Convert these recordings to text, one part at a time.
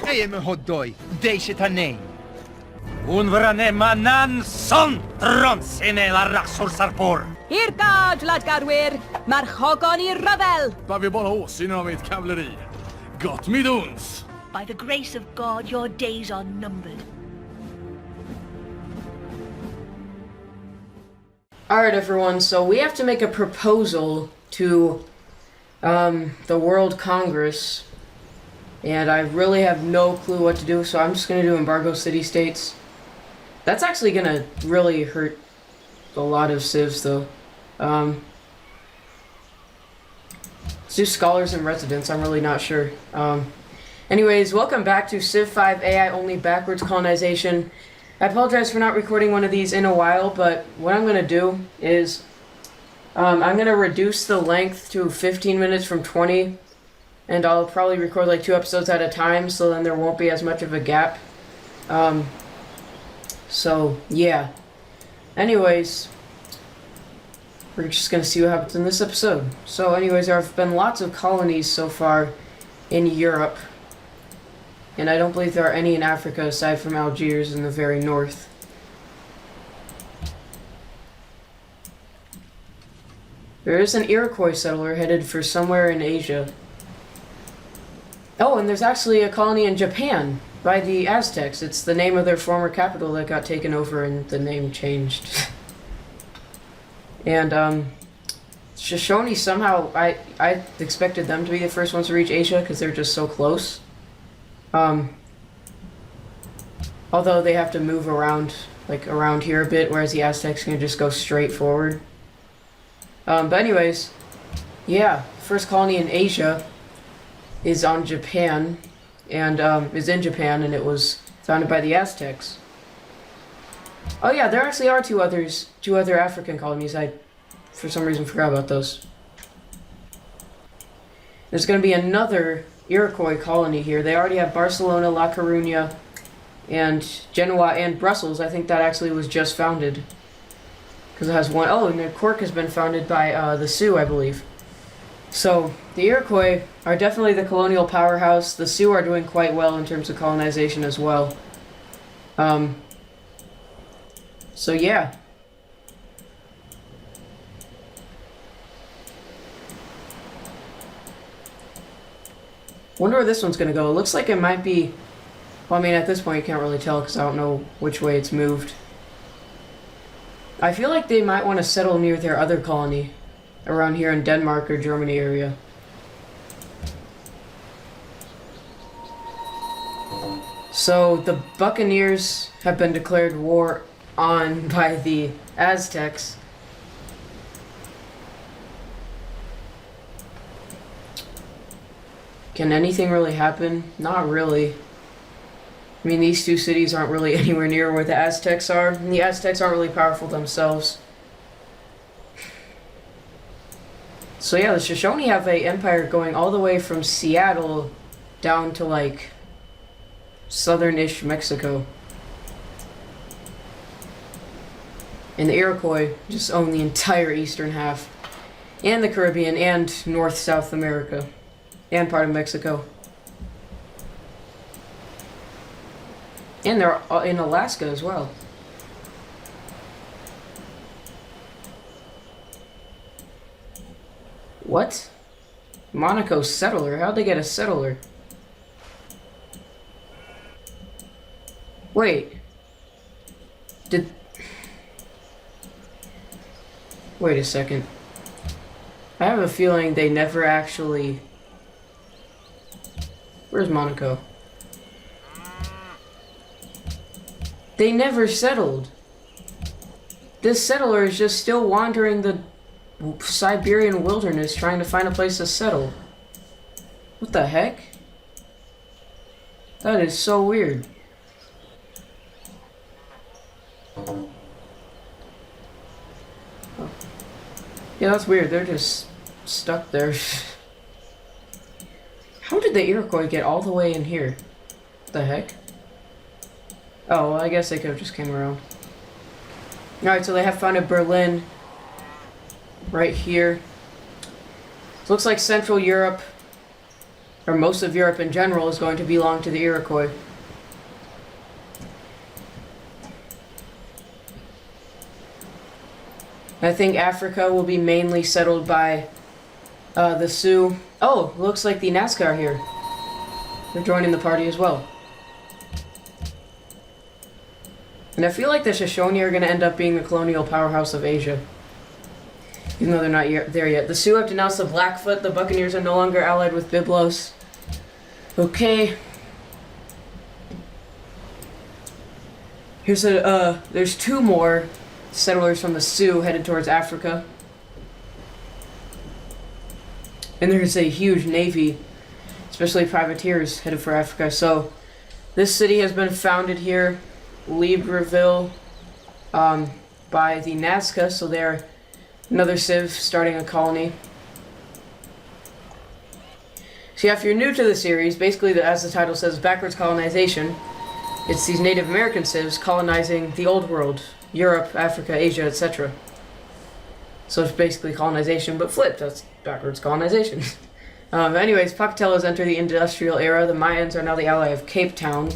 Ejjem iħoddoj, dejxi tan-nejn. Unvrane manan son tronsine la raxur sarpor. I'r gad, ladgarwyr! Mae'r chogon i'r ryfel! Vad vi bara åsyn av mitt kavalleri. Gott miduns! By the grace of God, your days are numbered. Alright everyone, so we have to make a proposal to the World Congress, and I really have no clue what to do, so I'm just going to do embargo city-states. That's actually going to really hurt a lot of civs though. Let's do scholars and residents, I'm really not sure. Anyways, welcome back to Civ 5 AI only backwards colonization. I apologize for not recording one of these in a while, but what I'm going to do is I'm going to reduce the length to 15 minutes from 20, and I'll probably record like 2 episodes at a time, so then there won't be as much of a gap. So, yeah. Anyways, we're just going to see what happens in this episode. So anyways, there have been lots of colonies so far in Europe. And I don't believe there are any in Africa aside from Algiers in the very north. There is an Iroquois settler headed for somewhere in Asia. Oh, and there's actually a colony in Japan by the Aztecs. It's the name of their former capital that got taken over and the name changed. And Shoshone somehow, I expected them to be the first ones to reach Asia because they're just so close. Although they have to move around, like around here a bit, whereas the Aztecs can just go straight forward. But anyways, yeah, first colony in Asia is on Japan, and is in Japan, and it was founded by the Aztecs. Oh yeah, there actually are two other African colonies. I, for some reason, forgot about those. There's going to be another Iroquois colony here. They already have Barcelona, La Coruña, and Genoa, and Brussels. I think that actually was just founded. Because it has one. Oh, and Cork has been founded by the Sioux, I believe. So, the Iroquois are definitely the colonial powerhouse. The Sioux are doing quite well in terms of colonization as well. So yeah. Wonder where this one's gonna go. It looks like it might be... Well, I mean, at this point you can't really tell because I don't know which way it's moved. I feel like they might want to settle near their other colony. Around here in Denmark or Germany area. So, the Buccaneers have been declared war on by the Aztecs. Can anything really happen? Not really. I mean, these two cities aren't really anywhere near where the Aztecs are, and the Aztecs aren't really powerful themselves. So yeah, the Shoshone have an empire going all the way from Seattle down to like southern-ish Mexico. And the Iroquois just own the entire eastern half, and the Caribbean, and North-South America, and part of Mexico. And they're in Alaska as well. What? Monaco settler? How'd they get a settler? Wait. Wait a second. I have a feeling they never actually... Where's Monaco? They never settled. This settler is just still wandering the Siberian wilderness trying to find a place to settle. What the heck? That is so weird. Oh. Yeah, that's weird. They're just stuck there. How did the Iroquois get all the way in here? What the heck? Oh, well, I guess they could have just came around. Alright, so they have founded Berlin right here. Looks like Central Europe or most of Europe in general, is going to belong to the Iroquois. I think Africa will be mainly settled by the Sioux. Oh, looks like the Nazca are here. They're joining the party as well. And I feel like the Shoshone are going to end up being the colonial powerhouse of Asia. Even though they're not there yet. The Sioux have denounced the Blackfoot. The Buccaneers are no longer allied with Byblos. Okay. Here's there's 2 more settlers from the Sioux headed towards Africa. And there's a huge navy, especially privateers, headed for Africa. So, this city has been founded here, Libreville, by the Nazca, so they're another civ starting a colony. So yeah, if you're new to the series, basically, as the title says, backwards colonization. It's these Native American civs colonizing the old world, Europe, Africa, Asia, etc. So it's basically colonization, but flipped. That's backwards colonization. Anyways, Pocatellos enter the industrial era. The Mayans are now the ally of Cape Town.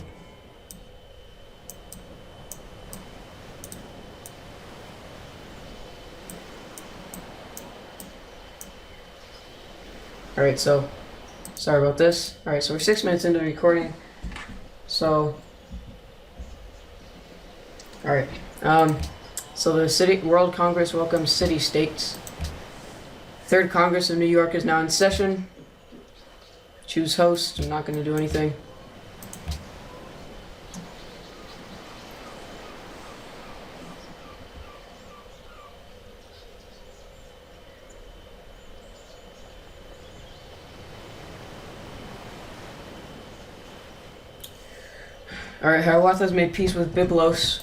Alright, so, sorry about this. Alright, so we're 6 minutes into the recording. So, alright. So the World Congress welcomes city-states. Third Congress of New York is now in session. Choose host. I'm not going to do anything. Alright, Hiawatha's made peace with Byblos.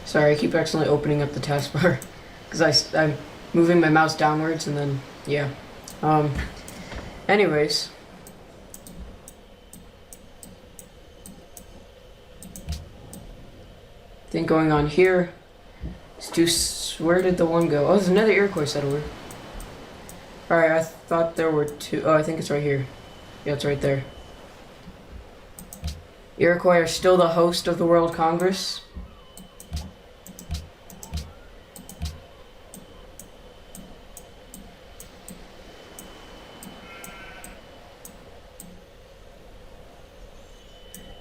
Sorry, I keep accidentally opening up the taskbar because I'm moving my mouse downwards and then, yeah. Anyways. Thing going on here. Where did the one go? Oh, there's another Iroquois settler. Alright, I thought there were 2. Oh, I think it's right here. Yeah, it's right there. Iroquois are still the host of the World Congress.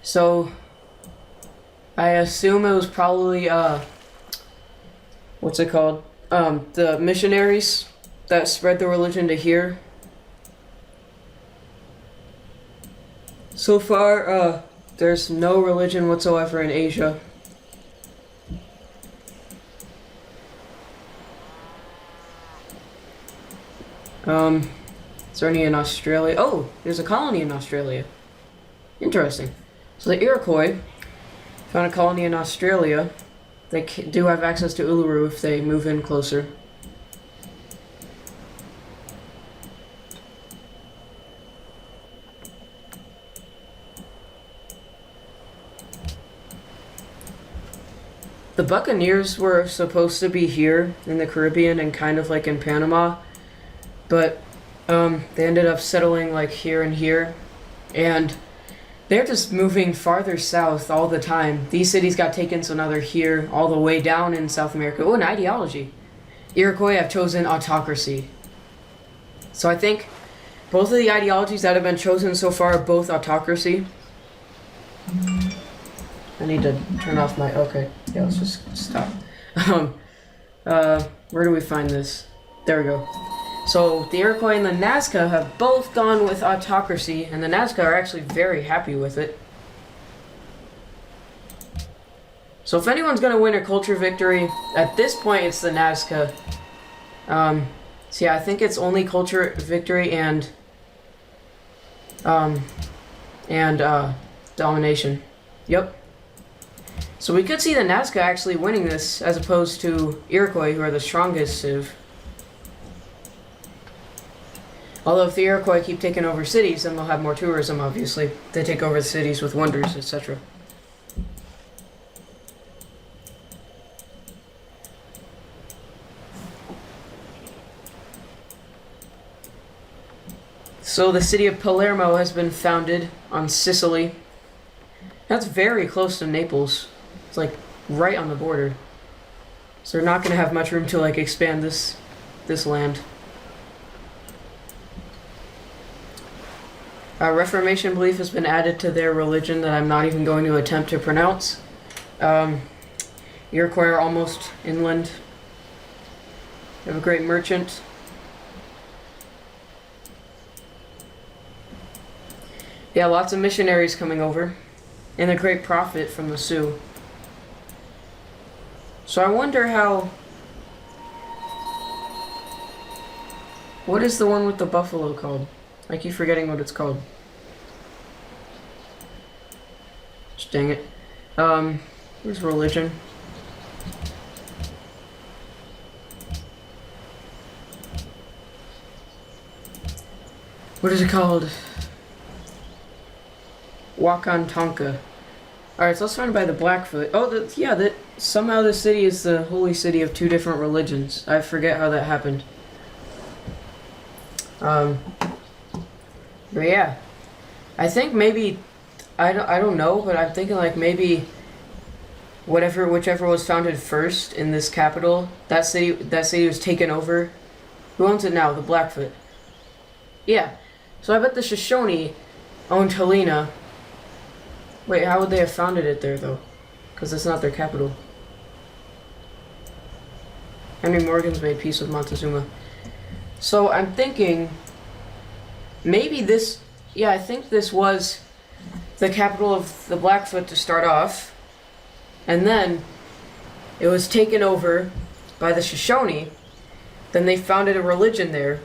So, I assume it was probably, what's it called? The missionaries that spread the religion to here. So far, there's no religion whatsoever in Asia. Is there any in Australia? Oh, there's a colony in Australia. Interesting. So the Iroquois found a colony in Australia. They do have access to Uluru if they move in closer. The Buccaneers were supposed to be here in the Caribbean and kind of like in Panama, but they ended up settling like here and here, and they're just moving farther south all the time. These cities got taken, so now they're here, all the way down in South America. Oh, an ideology. Iroquois have chosen autocracy. So I think both of the ideologies that have been chosen so far are both autocracy. I need to turn off my... Okay, yeah, let's just stop. Where do we find this? There we go. So, the Iroquois and the Nazca have both gone with autocracy, and the Nazca are actually very happy with it. So if anyone's going to win a culture victory, at this point it's the Nazca. So yeah, I think it's only culture victory and domination. Yep. So we could see the Nazca actually winning this, as opposed to Iroquois, who are the strongest civ. Although if the Iroquois keep taking over cities, then they'll have more tourism, obviously. They take over the cities with wonders, etc. So the city of Palermo has been founded on Sicily. That's very close to Naples. It's like right on the border. So they're not going to have much room to like expand this land. Reformation belief has been added to their religion that I'm not even going to attempt to pronounce. Iroquois are almost inland. They have a great merchant. Yeah, lots of missionaries coming over. And a great prophet from the Sioux. So I wonder how... What is the one with the buffalo called? I keep forgetting what it's called. Just dang it. Where's religion? What is it called? Wakantanka. Alright, so let's find by the Blackfoot. Oh, somehow the city is the holy city of two different religions. I forget how that happened. But yeah, I think maybe I don't know, but I'm thinking like maybe whichever was founded first in this capital, that city was taken over. Who owns it now? The Blackfoot. Yeah, so I bet the Shoshone owned Helena. Wait, how would they have founded it there though? Because it's not their capital. Henry Morgan's made peace with Montezuma. So I'm thinking maybe this, yeah, I think this was the capital of the Blackfoot to start off, and then it was taken over by the Shoshone, then they founded a religion there,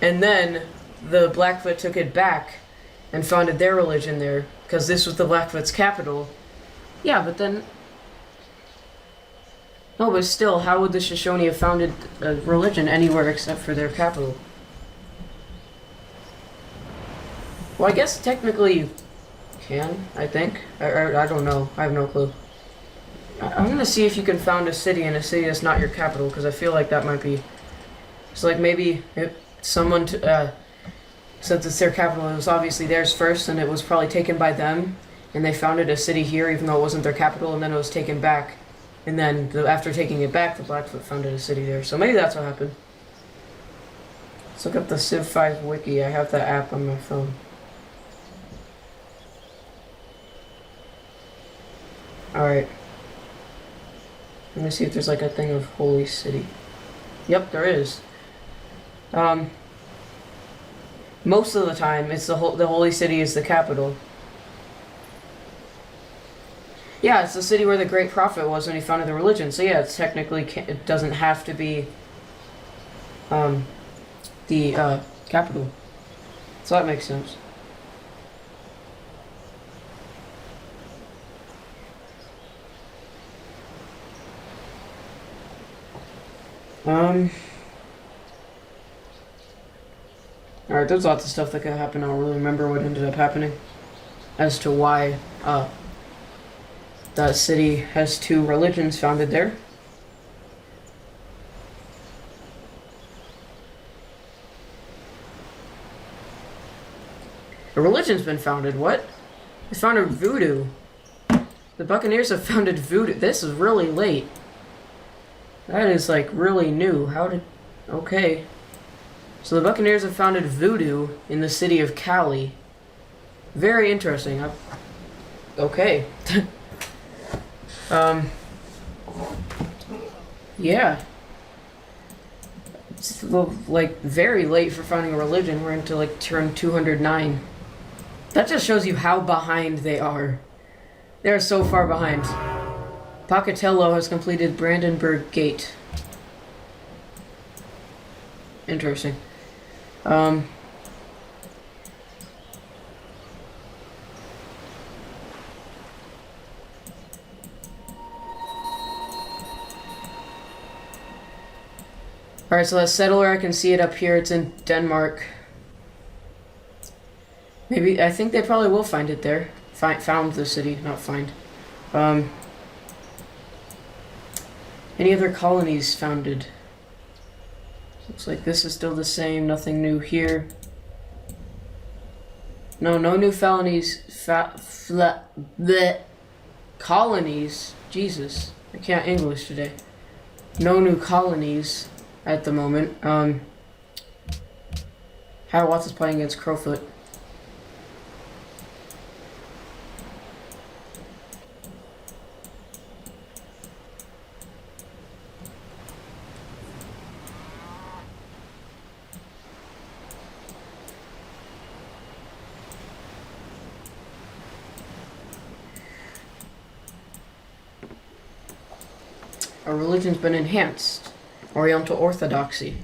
and then the Blackfoot took it back and founded their religion there, because this was the Blackfoot's capital. Yeah, but then... No, but still, how would the Shoshone have founded a religion anywhere except for their capital? Well, I guess technically you can, I think. I don't know. I have no clue. I'm gonna see if you can found a city in a city that's not your capital, because I feel like that might be... So like maybe if someone, since it's their capital, it was obviously theirs first, and it was probably taken by them, and they founded a city here even though it wasn't their capital, and then it was taken back. And then, after taking it back, the Blackfoot founded a city there. So maybe that's what happened. Let's look up the Civ 5 wiki. I have that app on my phone. Alright. Let me see if there's like a thing of Holy City. Yep, there is. Most of the time, it's the Holy City is the capital. Yeah, it's the city where the great prophet was when he founded the religion. So yeah, it's technically, it doesn't have to be the capital. So that makes sense. Alright, there's lots of stuff that could happen. I don't really remember what ended up happening as to why that city has two religions founded there. A religion's been founded, what? They founded voodoo. The Buccaneers have founded voodoo. This is really late. That is like really new. Okay. So the Buccaneers have founded voodoo in the city of Cali. Very interesting. Okay. Yeah. It's like very late for founding a religion. We're into like turn 209. That just shows you how behind they are. They're so far behind. Pocatello has completed Brandenburg Gate. Interesting. Alright, so that settler, I can see it up here. It's in Denmark. Maybe, I think they probably will find it there. Found the city, not find. Any other colonies founded? Looks like this is still the same, nothing new here. No new felonies. Bleh. Colonies. Jesus, I can't English today. No new colonies at the moment. How Watts is playing against Crowfoot. Our religion's been enhanced. Oriental Orthodoxy.